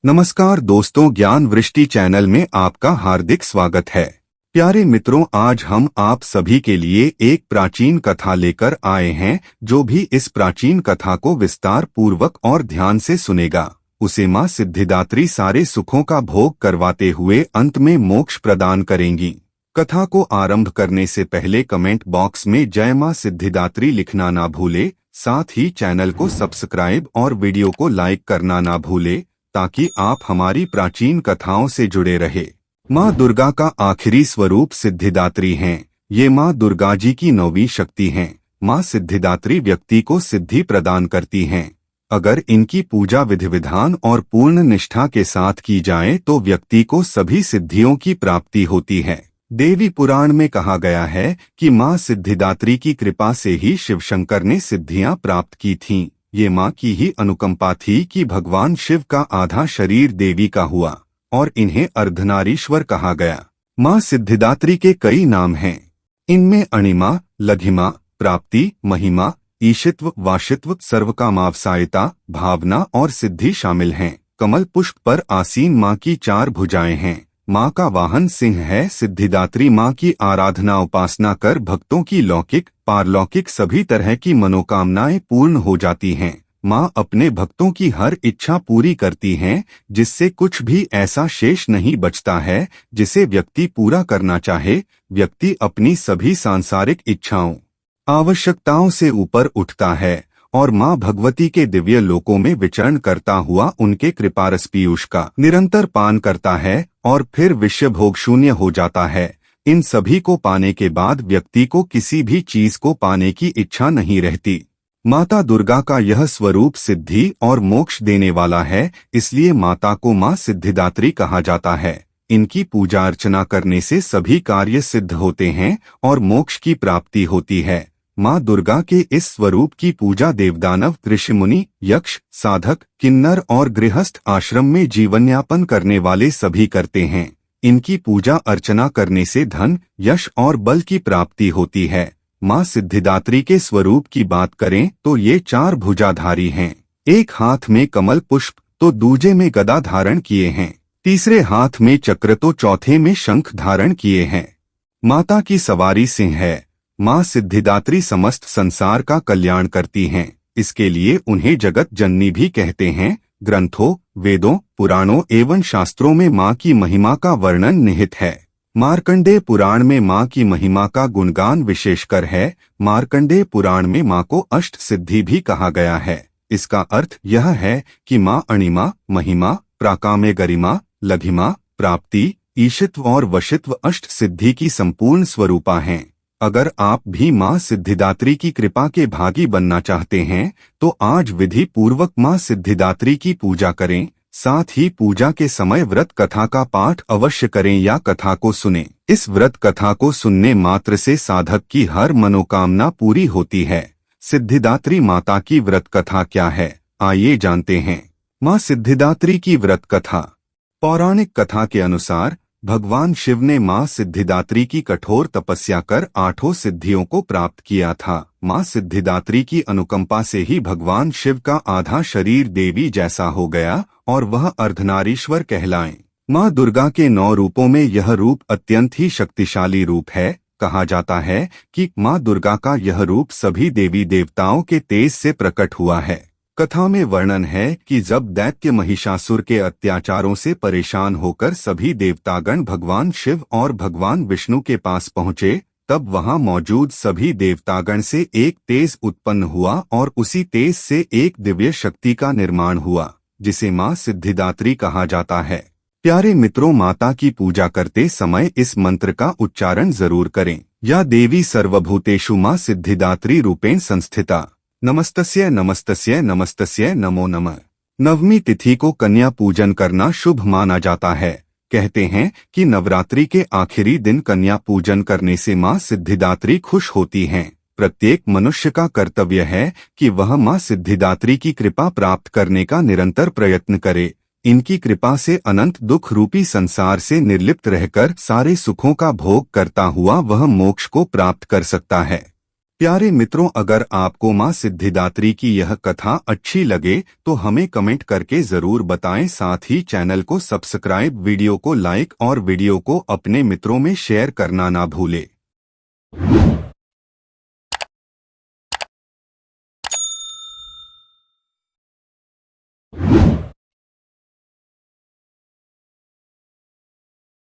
नमस्कार दोस्तों, ज्ञान वृष्टि चैनल में आपका हार्दिक स्वागत है। प्यारे मित्रों, आज हम आप सभी के लिए एक प्राचीन कथा लेकर आए हैं। जो भी इस प्राचीन कथा को विस्तार पूर्वक और ध्यान से सुनेगा उसे माँ सिद्धिदात्री सारे सुखों का भोग करवाते हुए अंत में मोक्ष प्रदान करेंगी। कथा को आरंभ करने से पहले कमेंट बॉक्स में जय माँ सिद्धिदात्री लिखना ना भूले। साथ ही चैनल को सब्सक्राइब और वीडियो को लाइक करना ना भूले ताकि आप हमारी प्राचीन कथाओं से जुड़े रहे। माँ दुर्गा का आखिरी स्वरूप सिद्धिदात्री हैं। ये माँ दुर्गा जी की 9वीं शक्ति हैं। माँ सिद्धिदात्री व्यक्ति को सिद्धि प्रदान करती हैं। अगर इनकी पूजा विधि विधान और पूर्ण निष्ठा के साथ की जाए तो व्यक्ति को सभी सिद्धियों की प्राप्ति होती है। देवी पुराण में कहा गया है कि माँ सिद्धिदात्री की कृपा से ही शिवशंकर ने सिद्धियां प्राप्त की थीं। ये माँ की ही अनुकंपा थी कि भगवान शिव का आधा शरीर देवी का हुआ और इन्हें अर्धनारीश्वर कहा गया। माँ सिद्धिदात्री के कई नाम हैं। इनमें अणिमा, लघिमा, प्राप्ति, महिमा, ईशित्व, वाशित्व, सर्वकामावसायिता, भावना और सिद्धि शामिल हैं। कमल पुष्प पर आसीन माँ की 4 भुजाएं हैं। माँ का वाहन सिंह है। सिद्धिदात्री माँ की आराधना उपासना कर भक्तों की लौकिक पारलौकिक सभी तरह की मनोकामनाएं पूर्ण हो जाती हैं। माँ अपने भक्तों की हर इच्छा पूरी करती हैं, जिससे कुछ भी ऐसा शेष नहीं बचता है जिसे व्यक्ति पूरा करना चाहे। व्यक्ति अपनी सभी सांसारिक इच्छाओं आवश्यकताओं से ऊपर उठता है और माँ भगवती के दिव्य लोकों में विचरण करता हुआ उनके कृपारस पीयूष का निरंतर पान करता है और फिर विषय भोग शून्य हो जाता है। इन सभी को पाने के बाद व्यक्ति को किसी भी चीज को पाने की इच्छा नहीं रहती। माता दुर्गा का यह स्वरूप सिद्धि और मोक्ष देने वाला है, इसलिए माता को माँ सिद्धिदात्री कहा जाता है। इनकी पूजा अर्चना करने से सभी कार्य सिद्ध होते हैं और मोक्ष की प्राप्ति होती है। माँ दुर्गा के इस स्वरूप की पूजा देवदानव, ऋषिमुनि, यक्ष, साधक, किन्नर और गृहस्थ आश्रम में जीवनयापन करने वाले सभी करते हैं। इनकी पूजा अर्चना करने से धन, यश और बल की प्राप्ति होती है। माँ सिद्धिदात्री के स्वरूप की बात करें तो ये 4 भुजाधारी हैं। एक हाथ में कमल पुष्प तो दूजे में गदा धारण किए हैं, तीसरे हाथ में चक्र तो चौथे में शंख धारण किए हैं। माता की सवारी सिंह है। माँ सिद्धिदात्री समस्त संसार का कल्याण करती हैं, इसके लिए उन्हें जगत जननी भी कहते हैं। ग्रंथों, वेदों, पुराणों एवं शास्त्रों में माँ की महिमा का वर्णन निहित है। मार्कंडेय पुराण में माँ की महिमा का गुणगान विशेषकर है। मार्कंडेय पुराण में माँ को अष्ट सिद्धि भी कहा गया है। इसका अर्थ यह है कि माँ अणिमा, महिमा, प्राकाम्य, गरिमा, लघिमा, प्राप्ति, ईशित्व और वशित्व अष्ट सिद्धि की संपूर्ण स्वरूपा हैं। अगर आप भी माँ सिद्धिदात्री की कृपा के भागी बनना चाहते हैं तो आज विधि पूर्वक माँ सिद्धिदात्री की पूजा करें। साथ ही पूजा के समय व्रत कथा का पाठ अवश्य करें या कथा को सुनें। इस व्रत कथा को सुनने मात्र से साधक की हर मनोकामना पूरी होती है। सिद्धिदात्री माता की व्रत कथा क्या है, आइए जानते हैं। माँ सिद्धिदात्री की व्रत कथा। पौराणिक कथा के अनुसार भगवान शिव ने माँ सिद्धिदात्री की कठोर तपस्या कर 8 सिद्धियों को प्राप्त किया था। माँ सिद्धिदात्री की अनुकंपा से ही भगवान शिव का आधा शरीर देवी जैसा हो गया और वह अर्धनारीश्वर कहलाएं। माँ दुर्गा के 9 रूपों में यह रूप अत्यंत ही शक्तिशाली रूप है। कहा जाता है कि माँ दुर्गा का यह रूप सभी देवी देवताओं के तेज से प्रकट हुआ है। कथा में वर्णन है कि जब दैत्य महिषासुर के अत्याचारों से परेशान होकर सभी देवतागण भगवान शिव और भगवान विष्णु के पास पहुँचे, तब वहां मौजूद सभी देवतागण से एक तेज उत्पन्न हुआ और उसी तेज से एक दिव्य शक्ति का निर्माण हुआ, जिसे माँ सिद्धिदात्री कहा जाता है। प्यारे मित्रों, माता की पूजा करते समय इस मंत्र का उच्चारण जरूर करें। या देवी सर्वभूतेषु माँ सिद्धिदात्री रूपेण संस्थिता, नमस्तस्य नमस्तस्य नमस्तस्य नमो नमः। 9वीं तिथि को कन्या पूजन करना शुभ माना जाता है। कहते हैं कि नवरात्रि के आखिरी दिन कन्या पूजन करने से माँ सिद्धिदात्री खुश होती हैं। प्रत्येक मनुष्य का कर्तव्य है कि वह माँ सिद्धिदात्री की कृपा प्राप्त करने का निरंतर प्रयत्न करे। इनकी कृपा से अनंत दुख रूपी संसार से निर्लिप्त रहकर सारे सुखों का भोग करता हुआ वह मोक्ष को प्राप्त कर सकता है। प्यारे मित्रों, अगर आपको मां सिद्धिदात्री की यह कथा अच्छी लगे तो हमें कमेंट करके जरूर बताएं। साथ ही चैनल को सब्सक्राइब, वीडियो को लाइक और वीडियो को अपने मित्रों में शेयर करना ना भूलें।